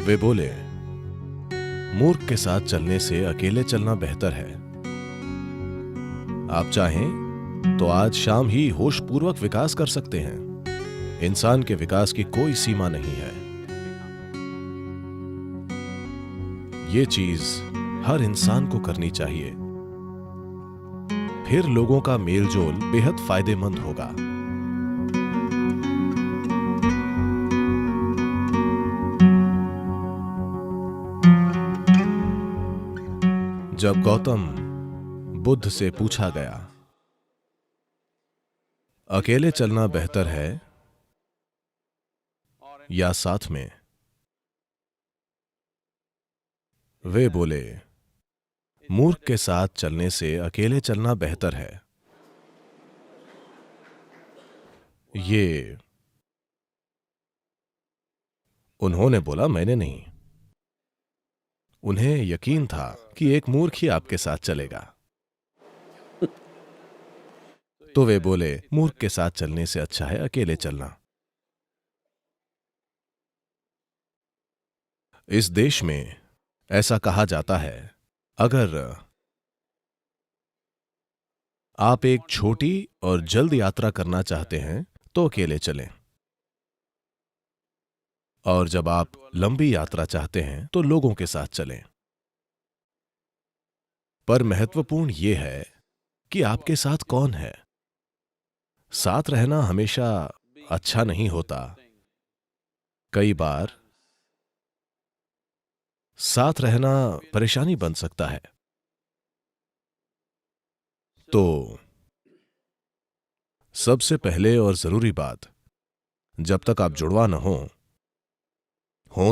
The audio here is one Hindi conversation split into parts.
वे बोले, मूर्ख के साथ चलने से अकेले चलना बेहतर है। आप चाहें तो आज शाम ही होशपूर्वक विकास कर सकते हैं। इंसान के विकास की कोई सीमा नहीं है। ये चीज हर इंसान को करनी चाहिए, फिर लोगों का मेलजोल बेहद फायदेमंद होगा। जब गौतम बुद्ध से पूछा गया, अकेले चलना बेहतर है या साथ में, वे बोले, मूर्ख के साथ चलने से अकेले चलना बेहतर है। ये उन्होंने बोला, मैंने नहीं। उन्हें यकीन था कि एक मूर्ख ही आपके साथ चलेगा। तो वे बोले, मूर्ख के साथ चलने से अच्छा है अकेले चलना। इस देश में ऐसा कहा जाता है, अगर आप एक छोटी और जल्द यात्रा करना चाहते हैं तो अकेले चलें, और जब आप लंबी यात्रा चाहते हैं तो लोगों के साथ चलें। पर महत्वपूर्ण यह है कि आपके साथ कौन है। साथ रहना हमेशा अच्छा नहीं होता। कई बार साथ रहना परेशानी बन सकता है। तो सबसे पहले और जरूरी बात, जब तक आप जुड़वा न हो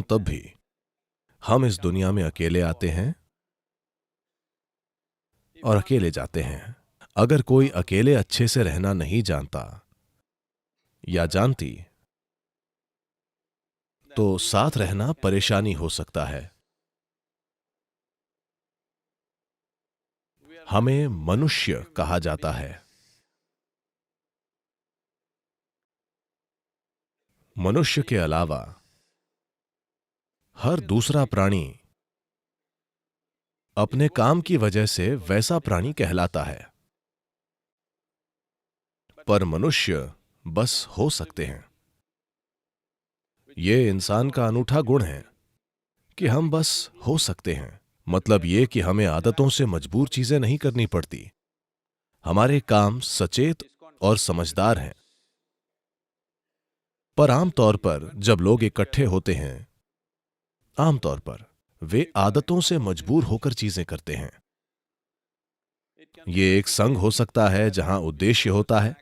तब भी हम इस दुनिया में अकेले आते हैं और अकेले जाते हैं। अगर कोई अकेले अच्छे से रहना नहीं जानता या जानती, तो साथ रहना परेशानी हो सकता है। हमें मनुष्य कहा जाता है। मनुष्य के अलावा हर दूसरा प्राणी अपने काम की वजह से वैसा प्राणी कहलाता है, पर मनुष्य बस हो सकते हैं। यह इंसान का अनूठा गुण है कि हम बस हो सकते हैं। मतलब यह कि हमें आदतों से मजबूर चीजें नहीं करनी पड़ती। हमारे काम सचेत और समझदार हैं। पर आमतौर पर जब लोग इकट्ठे होते हैं, आमतौर पर वे आदतों से मजबूर होकर चीजें करते हैं। ये एक संघ हो सकता है जहां उद्देश्य होता है,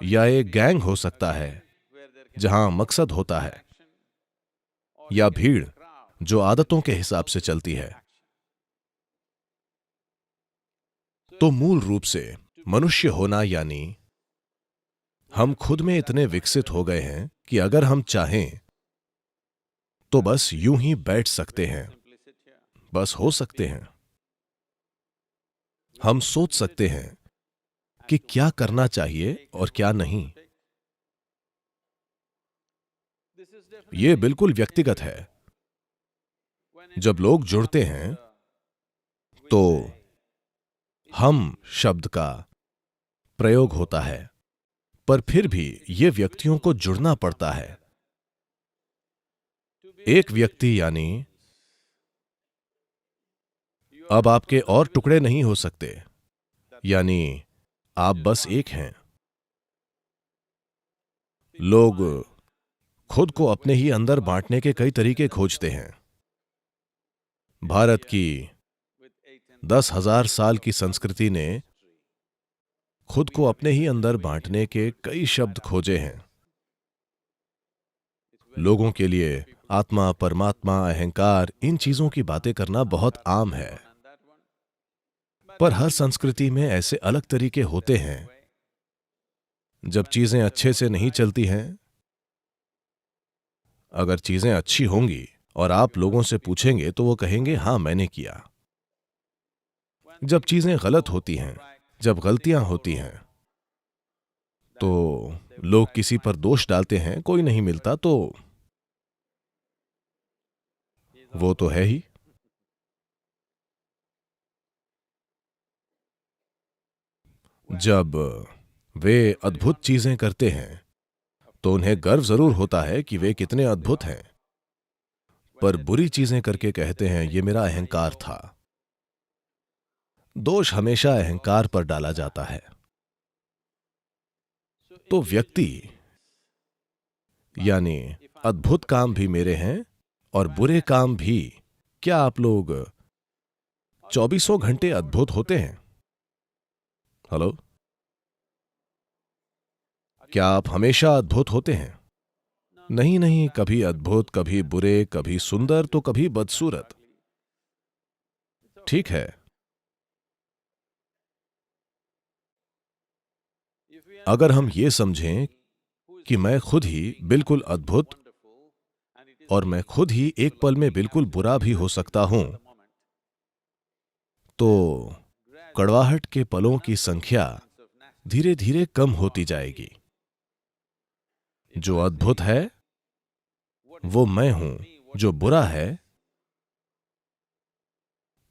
या एक गैंग हो सकता है जहां मकसद होता है, या भीड़ जो आदतों के हिसाब से चलती है। तो मूल रूप से मनुष्य होना यानी हम खुद में इतने विकसित हो गए हैं कि अगर हम चाहें तो बस यूं ही बैठ सकते हैं, बस हो सकते हैं। हम सोच सकते हैं कि क्या करना चाहिए और क्या नहीं। यह बिल्कुल व्यक्तिगत है। जब लोग जुड़ते हैं तो हम शब्द का प्रयोग होता है, पर फिर भी यह व्यक्तियों को जुड़ना पड़ता है। एक व्यक्ति यानी अब आपके और टुकड़े नहीं हो सकते, यानी आप बस एक हैं। लोग खुद को अपने ही अंदर बांटने के कई तरीके खोजते हैं। भारत की 10,000 साल की संस्कृति ने खुद को अपने ही अंदर बांटने के कई शब्द खोजे हैं। लोगों के लिए आत्मा, परमात्मा, अहंकार, इन चीजों की बातें करना बहुत आम है। पर हर संस्कृति में ऐसे अलग तरीके होते हैं। जब चीजें अच्छे से नहीं चलती हैं, अगर चीजें अच्छी होंगी और आप लोगों से पूछेंगे तो वो कहेंगे, हां मैंने किया। जब चीजें गलत होती हैं, जब गलतियां होती हैं, तो लोग किसी पर दोष डालते हैं, कोई नहीं मिलता तो वो तो है ही। जब वे अद्भुत चीजें करते हैं तो उन्हें गर्व जरूर होता है कि वे कितने अद्भुत हैं, पर बुरी चीजें करके कहते हैं ये मेरा अहंकार था। दोष हमेशा अहंकार पर डाला जाता है। तो व्यक्ति यानी अद्भुत काम भी मेरे हैं और बुरे काम भी। क्या आप लोग चौबीसों घंटे अद्भुत होते हैं? हेलो, क्या आप हमेशा अद्भुत होते हैं? नहीं नहीं, कभी अद्भुत, कभी बुरे, कभी सुंदर तो कभी बदसूरत। ठीक है, अगर हम ये समझें कि मैं खुद ही बिल्कुल अद्भुत और मैं खुद ही एक पल में बिल्कुल बुरा भी हो सकता हूं, तो कड़वाहट के पलों की संख्या धीरे धीरे कम होती जाएगी। जो अद्भुत है वो मैं हूं, जो बुरा है,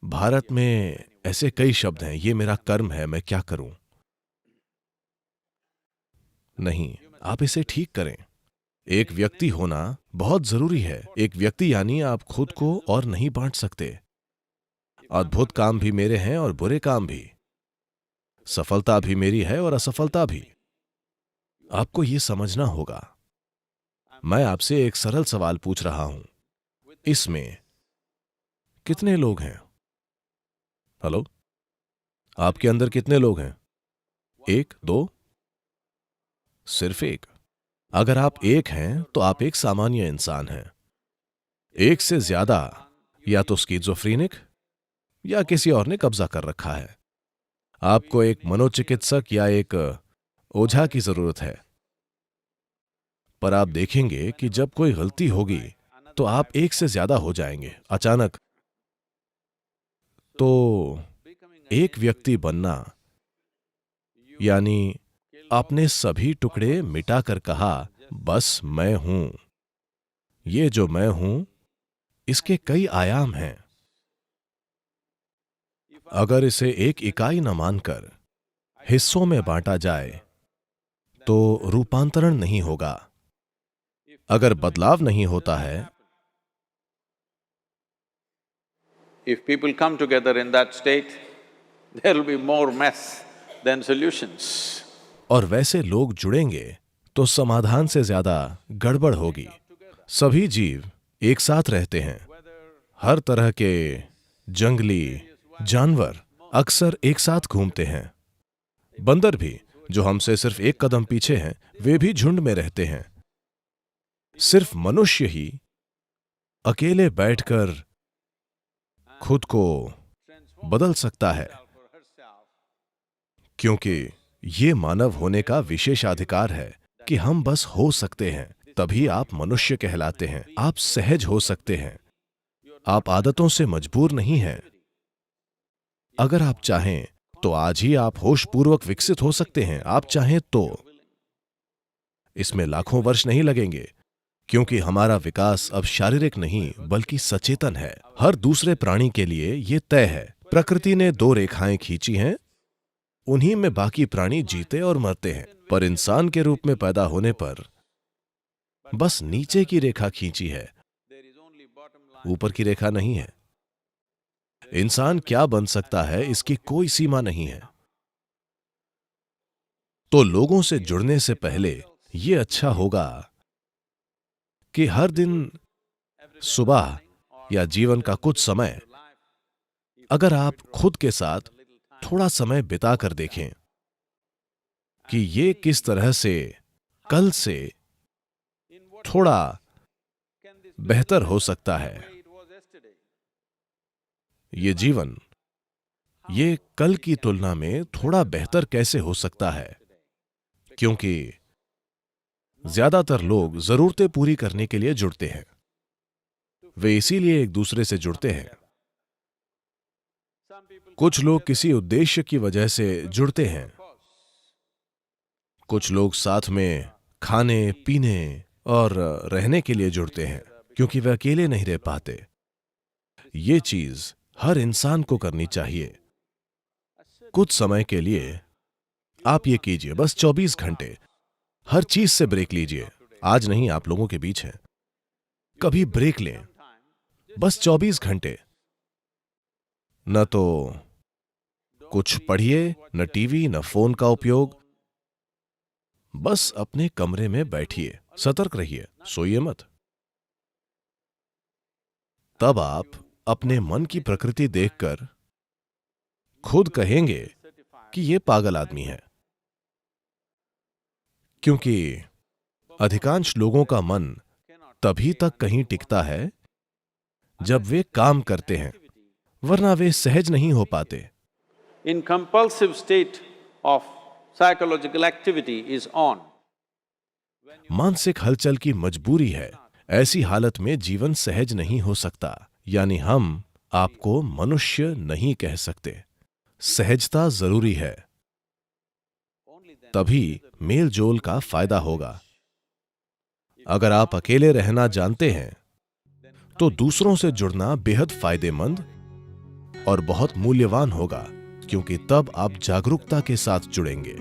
भारत में ऐसे कई शब्द हैं, ये मेरा कर्म है, मैं क्या करूं। नहीं, आप इसे ठीक करें। एक व्यक्ति होना बहुत जरूरी है। एक व्यक्ति यानी आप खुद को और नहीं बांट सकते। अद्भुत काम भी मेरे हैं और बुरे काम भी, सफलता भी मेरी है और असफलता भी। आपको यह समझना होगा। मैं आपसे एक सरल सवाल पूछ रहा हूं, इसमें कितने लोग हैं? हेलो, आपके अंदर कितने लोग हैं? एक, दो? सिर्फ एक। अगर आप एक हैं तो आप एक सामान्य इंसान हैं। एक से ज्यादा या तो स्किज़ोफ्रेनिक या किसी और ने कब्जा कर रखा है। आपको एक मनोचिकित्सक या एक ओझा की जरूरत है। पर आप देखेंगे कि जब कोई गलती होगी तो आप एक से ज्यादा हो जाएंगे अचानक। तो एक व्यक्ति बनना यानी आपने सभी टुकड़े मिटाकर कहा बस मैं हूं। ये जो मैं हूं इसके कई आयाम हैं। अगर इसे एक इकाई न मानकर हिस्सों में बांटा जाए तो रूपांतरण नहीं होगा। अगर बदलाव नहीं होता है, If people come together in that state, there will be more mess than solutions. और वैसे लोग जुड़ेंगे तो समाधान से ज्यादा गड़बड़ होगी। सभी जीव एक साथ रहते हैं। हर तरह के जंगली जानवर अक्सर एक साथ घूमते हैं। बंदर भी, जो हमसे सिर्फ एक कदम पीछे हैं, वे भी झुंड में रहते हैं। सिर्फ मनुष्य ही अकेले बैठकर खुद को बदल सकता है, क्योंकि ये मानव होने का विशेषाधिकार है कि हम बस हो सकते हैं। तभी आप मनुष्य कहलाते हैं। आप सहज हो सकते हैं। आप आदतों से मजबूर नहीं हैं। अगर आप चाहें तो आज ही आप होशपूर्वक विकसित हो सकते हैं। आप चाहें तो इसमें लाखों वर्ष नहीं लगेंगे, क्योंकि हमारा विकास अब शारीरिक नहीं बल्कि सचेतन है। हर दूसरे प्राणी के लिए यह तय है। प्रकृति ने दो रेखाएं खींची हैं, उन्हीं में बाकी प्राणी जीते और मरते हैं। पर इंसान के रूप में पैदा होने पर बस नीचे की रेखा खींची है, ऊपर की रेखा नहीं है। इंसान क्या बन सकता है इसकी कोई सीमा नहीं है। तो लोगों से जुड़ने से पहले यह अच्छा होगा कि हर दिन सुबह या जीवन का कुछ समय अगर आप खुद के साथ थोड़ा समय बिता कर देखें कि ये किस तरह से कल से थोड़ा बेहतर हो सकता है। ये जीवन ये कल की तुलना में थोड़ा बेहतर कैसे हो सकता है, क्योंकि ज्यादातर लोग जरूरतें पूरी करने के लिए जुड़ते हैं। वे इसीलिए एक दूसरे से जुड़ते हैं। कुछ लोग किसी उद्देश्य की वजह से जुड़ते हैं। कुछ लोग साथ में खाने पीने और रहने के लिए जुड़ते हैं, क्योंकि वे अकेले नहीं रह पाते। ये चीज हर इंसान को करनी चाहिए। कुछ समय के लिए आप ये कीजिए, बस 24 घंटे हर चीज से ब्रेक लीजिए। आज नहीं, आप लोगों के बीच हैं, कभी ब्रेक लें, बस 24 घंटे। न तो कुछ पढ़िए, न टीवी, न फोन का उपयोग, बस अपने कमरे में बैठिए, सतर्क रहिए, सोइए मत। तब आप अपने मन की प्रकृति देखकर खुद कहेंगे कि ये पागल आदमी है, क्योंकि अधिकांश लोगों का मन तभी तक कहीं टिकता है जब वे काम करते हैं, वरना वे सहज नहीं हो पाते। In compulsive state of psychological activity is on. मानसिक हलचल की मजबूरी है, ऐसी हालत में जीवन सहज नहीं हो सकता। यानी हम आपको मनुष्य नहीं कह सकते। सहजता जरूरी है, तभी मेल जोल का फायदा होगा। अगर आप अकेले रहना जानते हैं तो दूसरों से जुड़ना बेहद फायदेमंद और बहुत मूल्यवान होगा, क्योंकि तब आप जागरूकता के साथ जुड़ेंगे।